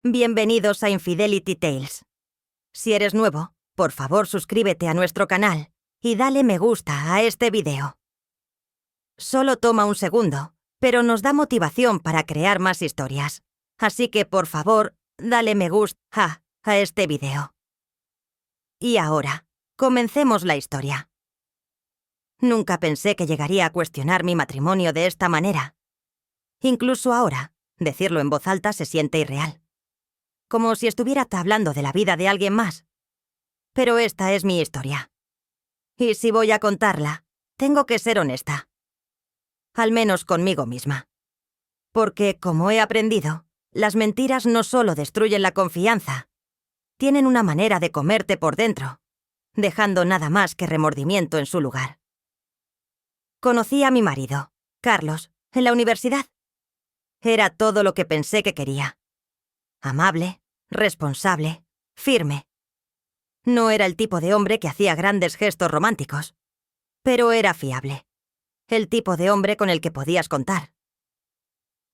Bienvenidos a Infidelity Tales. Si eres nuevo, por favor suscríbete a nuestro canal y dale me gusta a este video. Solo toma un segundo, pero nos da motivación para crear más historias. Así que por favor, dale me gusta a este video. Y ahora, comencemos la historia. Nunca pensé que llegaría a cuestionar mi matrimonio de esta manera. Incluso ahora, decirlo en voz alta se siente irreal. Como si estuviera hablando de la vida de alguien más. Pero esta es mi historia. Y si voy a contarla, tengo que ser honesta. Al menos conmigo misma. Porque, como he aprendido, las mentiras no solo destruyen la confianza, tienen una manera de comerte por dentro, dejando nada más que remordimiento en su lugar. Conocí a mi marido, Carlos, en la universidad. Era todo lo que pensé que quería. Amable, responsable, firme. No era el tipo de hombre que hacía grandes gestos románticos, pero era fiable. El tipo de hombre con el que podías contar.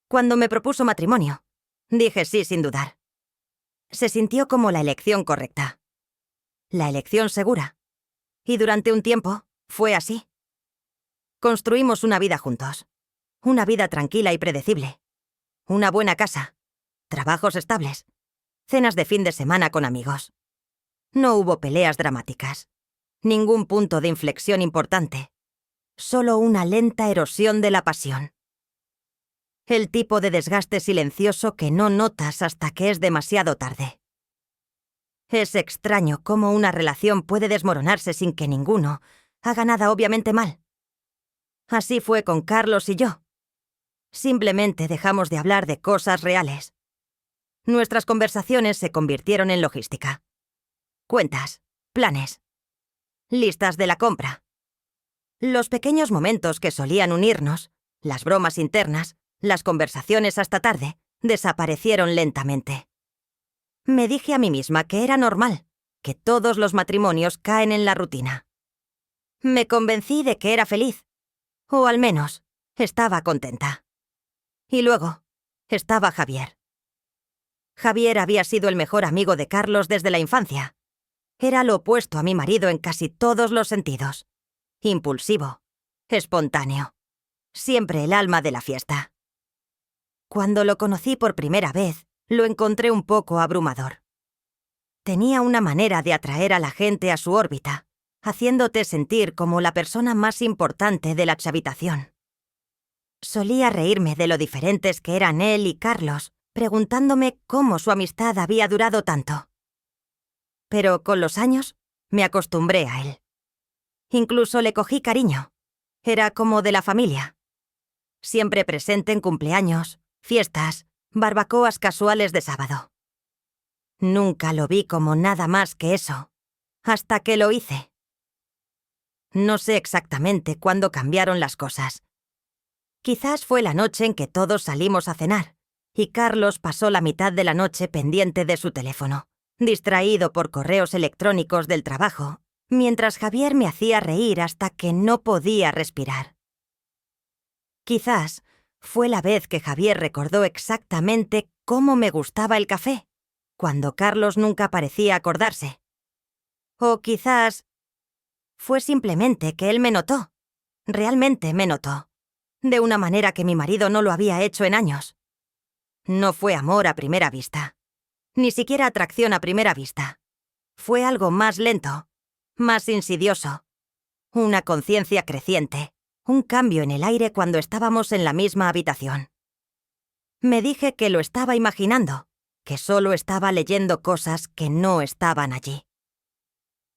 Cuando me propuso matrimonio, dije sí sin dudar. Se sintió como la elección correcta. La elección segura. Y durante un tiempo, fue así. Construimos una vida juntos. Una vida tranquila y predecible. Una buena casa. Trabajos estables. Cenas de fin de semana con amigos. No hubo peleas dramáticas. Ningún punto de inflexión importante. Solo una lenta erosión de la pasión. El tipo de desgaste silencioso que no notas hasta que es demasiado tarde. Es extraño cómo una relación puede desmoronarse sin que ninguno haga nada obviamente mal. Así fue con Carlos y yo. Simplemente dejamos de hablar de cosas reales. Nuestras conversaciones se convirtieron en logística. Cuentas, planes, listas de la compra. Los pequeños momentos que solían unirnos, las bromas internas, las conversaciones hasta tarde, desaparecieron lentamente. Me dije a mí misma que era normal, que todos los matrimonios caen en la rutina. Me convencí de que era feliz, o al menos, estaba contenta. Y luego, estaba Javier. Javier había sido el mejor amigo de Carlos desde la infancia. Era lo opuesto a mi marido en casi todos los sentidos. Impulsivo, espontáneo, siempre el alma de la fiesta. Cuando lo conocí por primera vez, lo encontré un poco abrumador. Tenía una manera de atraer a la gente a su órbita, haciéndote sentir como la persona más importante de la chavitación. Solía reírme de lo diferentes que eran él y Carlos, preguntándome cómo su amistad había durado tanto. Pero con los años, me acostumbré a él. Incluso le cogí cariño. Era como de la familia. Siempre presente en cumpleaños, fiestas, barbacoas casuales de sábado. Nunca lo vi como nada más que eso, hasta que lo hice. No sé exactamente cuándo cambiaron las cosas. Quizás fue la noche en que todos salimos a cenar, y Carlos pasó la mitad de la noche pendiente de su teléfono, distraído por correos electrónicos del trabajo, mientras Javier me hacía reír hasta que no podía respirar. Quizás fue la vez que Javier recordó exactamente cómo me gustaba el café, cuando Carlos nunca parecía acordarse. O quizás fue simplemente que él me notó, realmente me notó, de una manera que mi marido no lo había hecho en años. No fue amor a primera vista, ni siquiera atracción a primera vista. Fue algo más lento, más insidioso, una conciencia creciente, un cambio en el aire cuando estábamos en la misma habitación. Me dije que lo estaba imaginando, que solo estaba leyendo cosas que no estaban allí.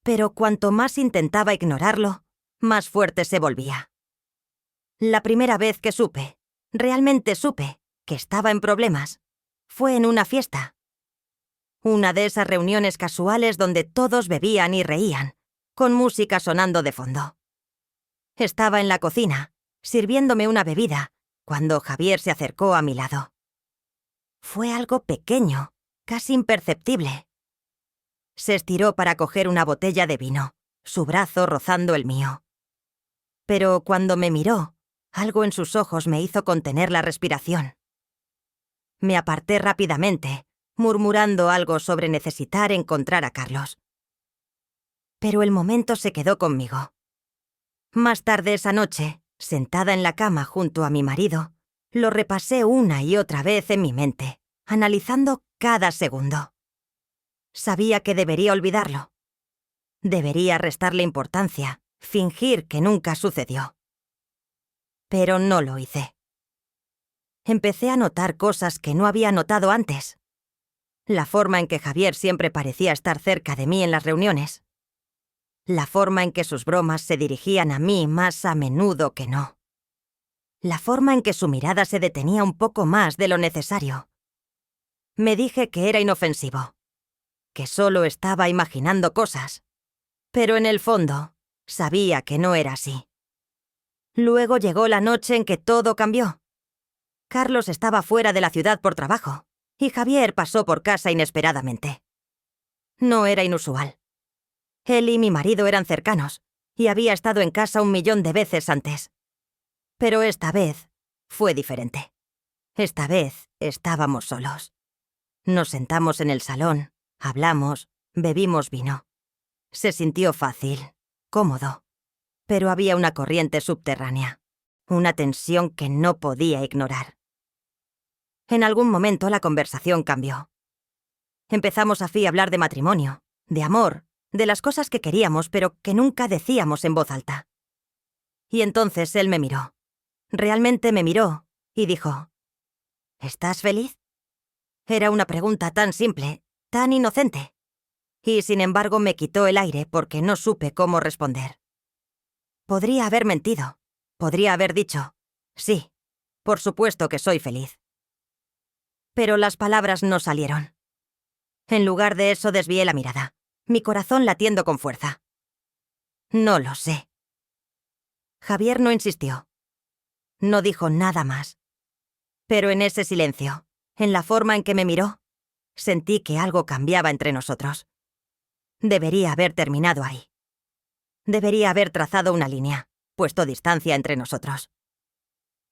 Pero cuanto más intentaba ignorarlo, más fuerte se volvía. La primera vez que supe, realmente supe, que estaba en problemas, fue en una fiesta. Una de esas reuniones casuales donde todos bebían y reían, con música sonando de fondo. Estaba en la cocina, sirviéndome una bebida, cuando Javier se acercó a mi lado. Fue algo pequeño, casi imperceptible. Se estiró para coger una botella de vino, su brazo rozando el mío. Pero cuando me miró, algo en sus ojos me hizo contener la respiración. Me aparté rápidamente, murmurando algo sobre necesitar encontrar a Carlos. Pero el momento se quedó conmigo. Más tarde esa noche, sentada en la cama junto a mi marido, lo repasé una y otra vez en mi mente, analizando cada segundo. Sabía que debería olvidarlo. Debería restarle importancia, fingir que nunca sucedió. Pero no lo hice. Empecé a notar cosas que no había notado antes. La forma en que Javier siempre parecía estar cerca de mí en las reuniones. La forma en que sus bromas se dirigían a mí más a menudo que no. La forma en que su mirada se detenía un poco más de lo necesario. Me dije que era inofensivo, que solo estaba imaginando cosas, pero en el fondo sabía que no era así. Luego llegó la noche en que todo cambió. Carlos estaba fuera de la ciudad por trabajo, y Javier pasó por casa inesperadamente. No era inusual. Él y mi marido eran cercanos, y había estado en casa 1.000.000 de veces antes. Pero esta vez fue diferente. Esta vez estábamos solos. Nos sentamos en el salón, hablamos, bebimos vino. Se sintió fácil, cómodo, pero había una corriente subterránea, una tensión que no podía ignorar. En algún momento la conversación cambió. Empezamos a hablar de matrimonio, de amor, de las cosas que queríamos pero que nunca decíamos en voz alta. Y entonces él me miró. Realmente me miró y dijo: ¿Estás feliz? Era una pregunta tan simple, tan inocente. Y sin embargo me quitó el aire porque no supe cómo responder. Podría haber mentido. Podría haber dicho: sí, por supuesto que soy feliz. Pero las palabras no salieron. En lugar de eso desvié la mirada, mi corazón latiendo con fuerza. No lo sé. Javier no insistió. No dijo nada más. Pero en ese silencio, en la forma en que me miró, sentí que algo cambiaba entre nosotros. Debería haber terminado ahí. Debería haber trazado una línea, puesto distancia entre nosotros.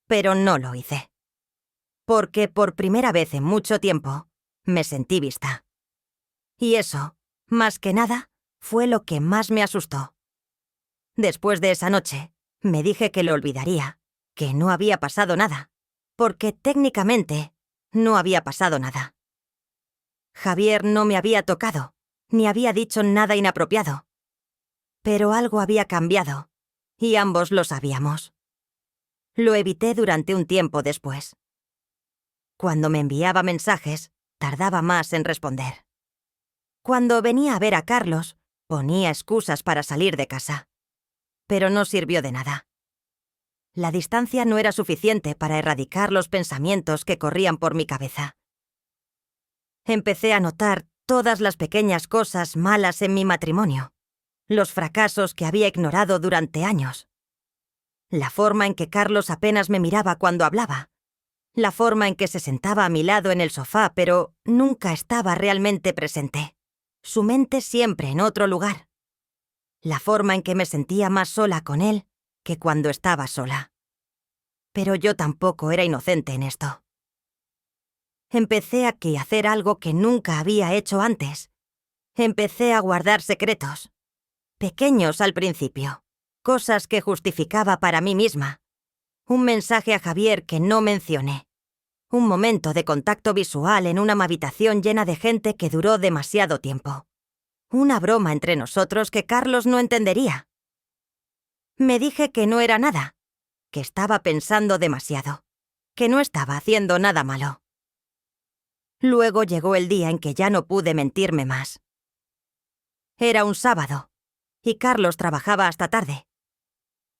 Pero no lo hice. Porque por primera vez en mucho tiempo, me sentí vista. Y eso, más que nada, fue lo que más me asustó. Después de esa noche, me dije que lo olvidaría, que no había pasado nada, porque técnicamente no había pasado nada. Javier no me había tocado, ni había dicho nada inapropiado. Pero algo había cambiado, y ambos lo sabíamos. Lo evité durante un tiempo después. Cuando me enviaba mensajes, tardaba más en responder. Cuando venía a ver a Carlos, ponía excusas para salir de casa. Pero no sirvió de nada. La distancia no era suficiente para erradicar los pensamientos que corrían por mi cabeza. Empecé a notar todas las pequeñas cosas malas en mi matrimonio, los fracasos que había ignorado durante años. La forma en que Carlos apenas me miraba cuando hablaba. La forma en que se sentaba a mi lado en el sofá, pero nunca estaba realmente presente. Su mente siempre en otro lugar. La forma en que me sentía más sola con él que cuando estaba sola. Pero yo tampoco era inocente en esto. Empecé a hacer algo que nunca había hecho antes. Empecé a guardar secretos. Pequeños al principio. Cosas que justificaba para mí misma. Un mensaje a Javier que no mencioné. Un momento de contacto visual en una habitación llena de gente que duró demasiado tiempo. Una broma entre nosotros que Carlos no entendería. Me dije que no era nada, que estaba pensando demasiado, que no estaba haciendo nada malo. Luego llegó el día en que ya no pude mentirme más. Era un sábado, y Carlos trabajaba hasta tarde.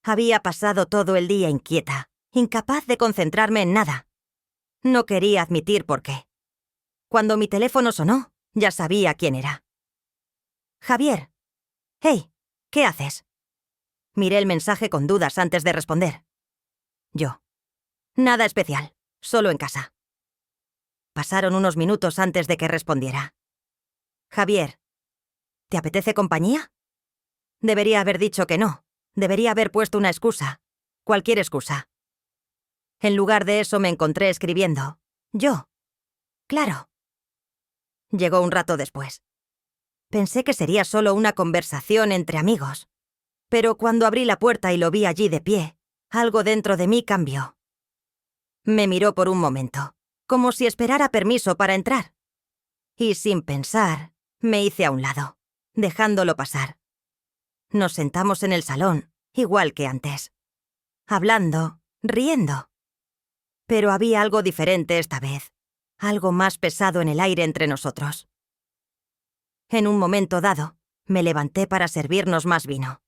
Había pasado todo el día inquieta, incapaz de concentrarme en nada. No quería admitir por qué. Cuando mi teléfono sonó, ya sabía quién era. Javier. Hey, ¿qué haces? Miré el mensaje con dudas antes de responder. Yo. Nada especial, solo en casa. Pasaron unos minutos antes de que respondiera. Javier, ¿te apetece compañía? Debería haber dicho que no. Debería haber puesto una excusa. Cualquier excusa. En lugar de eso me encontré escribiendo. Yo. Claro. Llegó un rato después. Pensé que sería solo una conversación entre amigos, pero cuando abrí la puerta y lo vi allí de pie, algo dentro de mí cambió. Me miró por un momento, como si esperara permiso para entrar. Y sin pensar, me hice a un lado, dejándolo pasar. Nos sentamos en el salón, igual que antes, hablando, riendo. Pero había algo diferente esta vez, algo más pesado en el aire entre nosotros. En un momento dado, me levanté para servirnos más vino.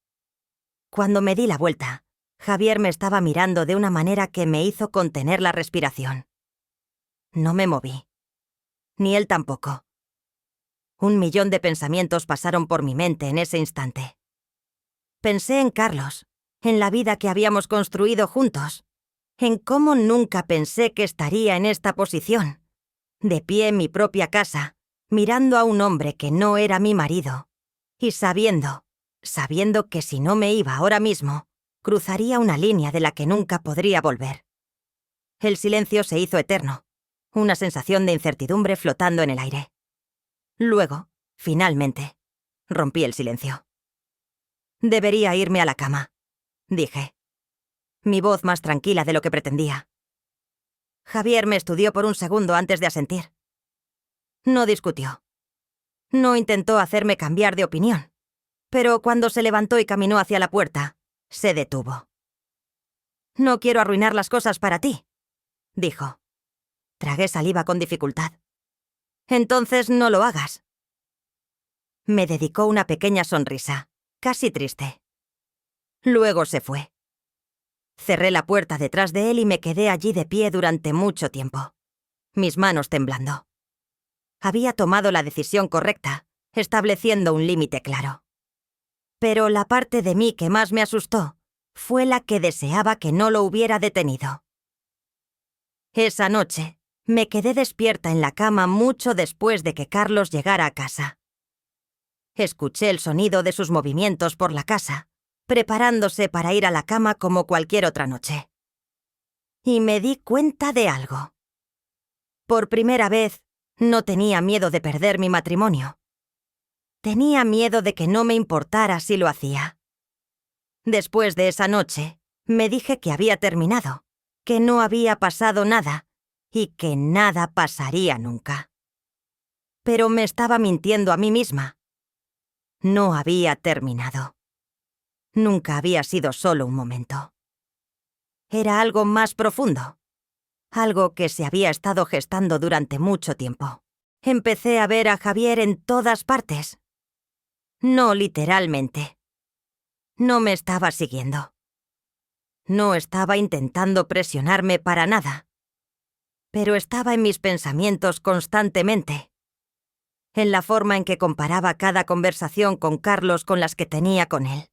Cuando me di la vuelta, Javier me estaba mirando de una manera que me hizo contener la respiración. No me moví. Ni él tampoco. 1.000.000 de pensamientos pasaron por mi mente en ese instante. Pensé en Carlos, en la vida que habíamos construido juntos, en cómo nunca pensé que estaría en esta posición, de pie en mi propia casa, mirando a un hombre que no era mi marido, y sabiendo que si no me iba ahora mismo, cruzaría una línea de la que nunca podría volver. El silencio se hizo eterno, una sensación de incertidumbre flotando en el aire. Luego, finalmente, rompí el silencio. Debería irme a la cama, dije. Mi voz más tranquila de lo que pretendía. Javier me estudió por un segundo antes de asentir. No discutió. No intentó hacerme cambiar de opinión, pero cuando se levantó y caminó hacia la puerta, se detuvo. «No quiero arruinar las cosas para ti», dijo. Tragué saliva con dificultad. «Entonces no lo hagas». Me dedicó una pequeña sonrisa, casi triste. Luego se fue. Cerré la puerta detrás de él y me quedé allí de pie durante mucho tiempo, mis manos temblando. Había tomado la decisión correcta, estableciendo un límite claro. Pero la parte de mí que más me asustó fue la que deseaba que no lo hubiera detenido. Esa noche, me quedé despierta en la cama mucho después de que Carlos llegara a casa. Escuché el sonido de sus movimientos por la casa, preparándose para ir a la cama como cualquier otra noche. Y me di cuenta de algo. Por primera vez, no tenía miedo de perder mi matrimonio. Tenía miedo de que no me importara si lo hacía. Después de esa noche, me dije que había terminado, que no había pasado nada y que nada pasaría nunca. Pero me estaba mintiendo a mí misma. No había terminado. Nunca había sido solo un momento. Era algo más profundo. Algo que se había estado gestando durante mucho tiempo. Empecé a ver a Javier en todas partes. No literalmente. No me estaba siguiendo. No estaba intentando presionarme para nada. Pero estaba en mis pensamientos constantemente. En la forma en que comparaba cada conversación con Carlos con las que tenía con él.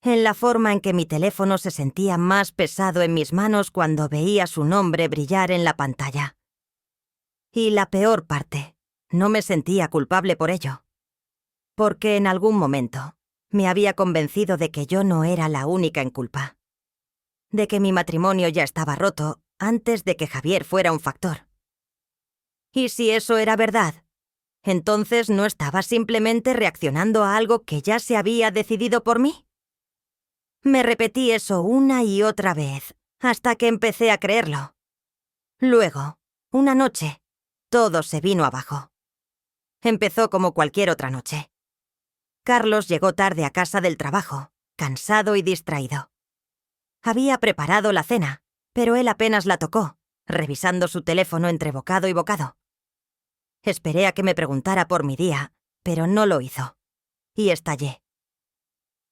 En la forma en que mi teléfono se sentía más pesado en mis manos cuando veía su nombre brillar en la pantalla. Y la peor parte, no me sentía culpable por ello. Porque en algún momento me había convencido de que yo no era la única en culpa. De que mi matrimonio ya estaba roto antes de que Javier fuera un factor. Y si eso era verdad, entonces ¿no estaba simplemente reaccionando a algo que ya se había decidido por mí? Me repetí eso una y otra vez, hasta que empecé a creerlo. Luego, una noche, todo se vino abajo. Empezó como cualquier otra noche. Carlos llegó tarde a casa del trabajo, cansado y distraído. Había preparado la cena, pero él apenas la tocó, revisando su teléfono entre bocado y bocado. Esperé a que me preguntara por mi día, pero no lo hizo. Y estallé.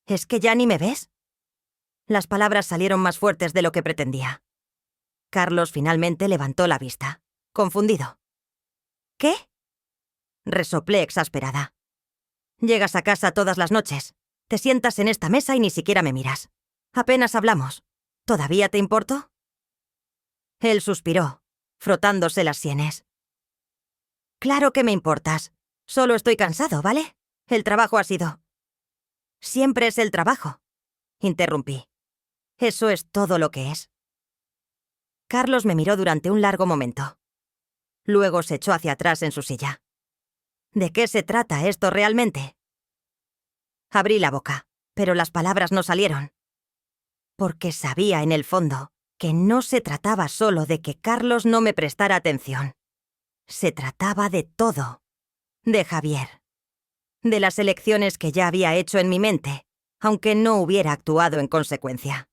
¿Es que ya ni me ves? Las palabras salieron más fuertes de lo que pretendía. Carlos finalmente levantó la vista, confundido. ¿Qué? Resoplé exasperada. Llegas a casa todas las noches, te sientas en esta mesa y ni siquiera me miras. Apenas hablamos. ¿Todavía te importo? Él suspiró, frotándose las sienes. Claro que me importas. Solo estoy cansado, ¿vale? El trabajo ha sido... Siempre es el trabajo, interrumpí. Eso es todo lo que es. Carlos me miró durante un largo momento. Luego se echó hacia atrás en su silla. ¿De qué se trata esto realmente? Abrí la boca, pero las palabras no salieron. Porque sabía en el fondo que no se trataba solo de que Carlos no me prestara atención. Se trataba de todo. De Javier. De las elecciones que ya había hecho en mi mente, aunque no hubiera actuado en consecuencia.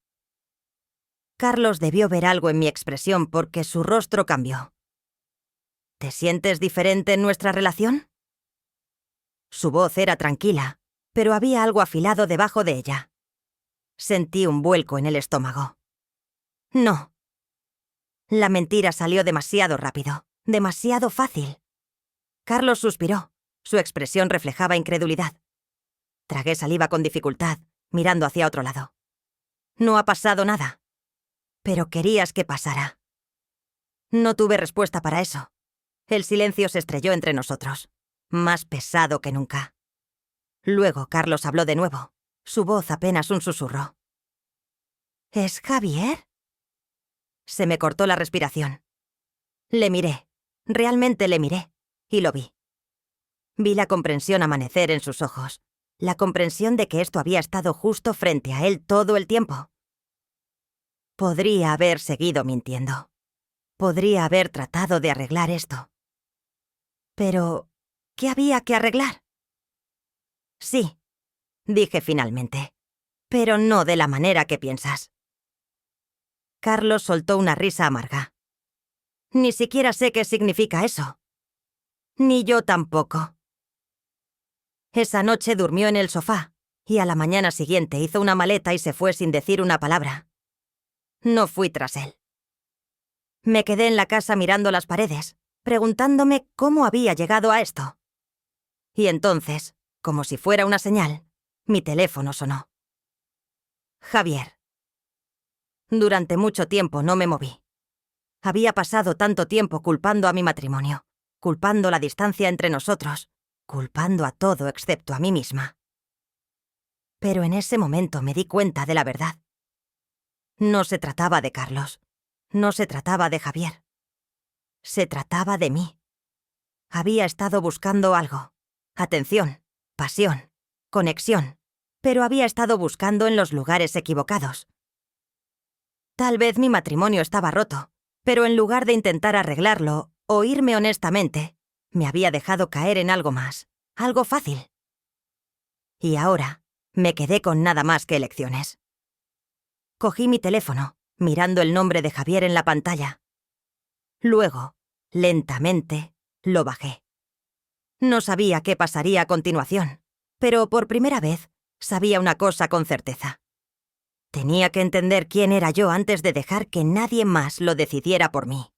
Carlos debió ver algo en mi expresión porque su rostro cambió. ¿Te sientes diferente en nuestra relación? Su voz era tranquila, pero había algo afilado debajo de ella. Sentí un vuelco en el estómago. No. La mentira salió demasiado rápido, demasiado fácil. Carlos suspiró. Su expresión reflejaba incredulidad. Tragué saliva con dificultad, mirando hacia otro lado. No ha pasado nada. Pero querías que pasara. No tuve respuesta para eso. El silencio se estrelló entre nosotros, más pesado que nunca. Luego Carlos habló de nuevo, su voz apenas un susurro. ¿Es Javier? Se me cortó la respiración. Le miré, realmente le miré, y lo vi. Vi la comprensión amanecer en sus ojos, la comprensión de que esto había estado justo frente a él todo el tiempo. Podría haber seguido mintiendo. Podría haber tratado de arreglar esto. Pero, ¿qué había que arreglar? Sí, dije finalmente, pero no de la manera que piensas. Carlos soltó una risa amarga. Ni siquiera sé qué significa eso. Ni yo tampoco. Esa noche durmió en el sofá, y a la mañana siguiente hizo una maleta y se fue sin decir una palabra. No fui tras él. Me quedé en la casa mirando las paredes, preguntándome cómo había llegado a esto. Y entonces, como si fuera una señal, mi teléfono sonó. Javier. Durante mucho tiempo no me moví. Había pasado tanto tiempo culpando a mi matrimonio, culpando la distancia entre nosotros, culpando a todo excepto a mí misma. Pero en ese momento me di cuenta de la verdad. No se trataba de Carlos, no se trataba de Javier. Se trataba de mí. Había estado buscando algo. Atención, pasión, conexión, pero había estado buscando en los lugares equivocados. Tal vez mi matrimonio estaba roto, pero en lugar de intentar arreglarlo o irme honestamente, me había dejado caer en algo más, algo fácil. Y ahora me quedé con nada más que elecciones. Cogí mi teléfono, mirando el nombre de Javier en la pantalla. Luego, lentamente, lo bajé. No sabía qué pasaría a continuación, pero por primera vez sabía una cosa con certeza. Tenía que entender quién era yo antes de dejar que nadie más lo decidiera por mí.